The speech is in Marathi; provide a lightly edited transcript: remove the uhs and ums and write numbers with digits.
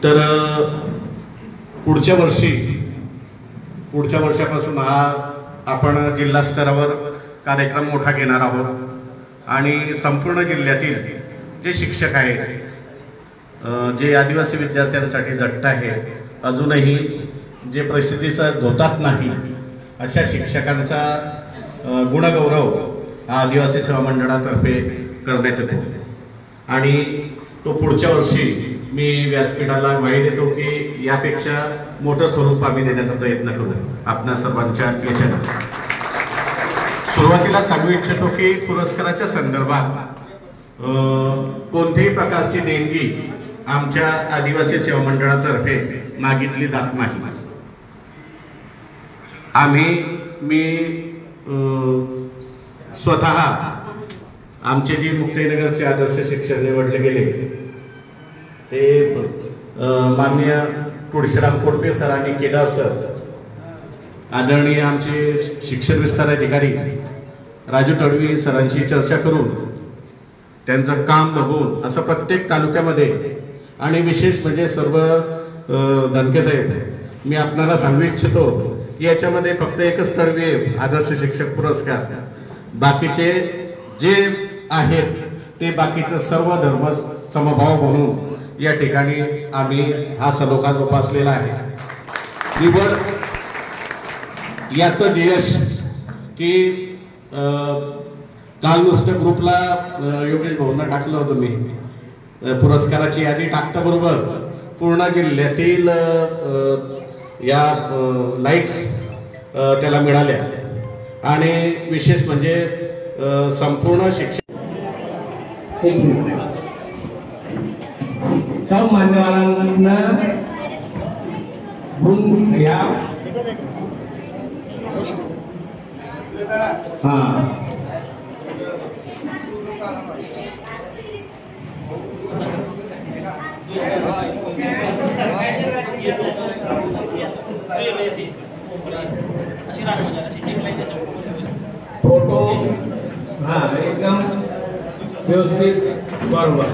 तर पुढच्या वर्षापासून हा आपण जिल्हा स्तरावर कार्यक्रम मोठा घेणार आहोत आणि संपूर्ण जिल्ह्यातील जे शिक्षक आहेत जे आदिवासी विद्यार्थ्यांसाठी झटत आहे अजूनही जे प्रसिद्धीचा धोतात नाही अशा शिक्षकांचा गुणगौरव आदिवासी सेवा मंडळातर्फे करण्यात येतो आणि तो पुढच्या वर्षी मी व्यासपीठाला ग्वाही देतो की यापेक्षा मोठं स्वरूप आम्ही देण्याचा प्रयत्न करू आपल्या सर्वांच्या याच्यानं. सुरुवातीला सांगू इच्छितो की पुरस्काराच्या संदर्भात कोणत्याही प्रकारची देणगी आमच्या आदिवासी सेवा मंडळातर्फे मागितली जात नाही. मी स्वतः आमचे जे मुक्ताईनगरचे आदर्श शिक्षक निवडले गेले ते माननीय तुळशीराम कोडपे सर आणि केदार सर, आदरणीय आमचे शिक्षण विस्तार अधिकारी राजू तडवी सरांशी चर्चा करून त्यांचं काम बघून असं प्रत्येक तालुक्यामध्ये आणि विशेष म्हणजे सर्व धनके साहेब मी आपल्याला सांगू इच्छितो की याच्यामध्ये फक्त एकच तडवी आदर्श शिक्षक पुरस्कार, बाकीचे जे आहेत ते बाकीचं सर्व धर्म समभाव म्हणून या ठिकाणी आम्ही हा सलोखा जोपासलेला आहे. निवड याचं यश की काल नुसतं ग्रुपला योगेश भाऊंना टाकलं होतं मी पुरस्काराची यादी टाकल्याबरोबर पूर्ण जिल्ह्यातील या लाईक्स त्याला मिळाल्या आणि विशेष म्हणजे संपूर्ण शिक्षण सब मान्यवरांना गुण घ्या. फोटो एकदम व्यवस्थित बरोबर.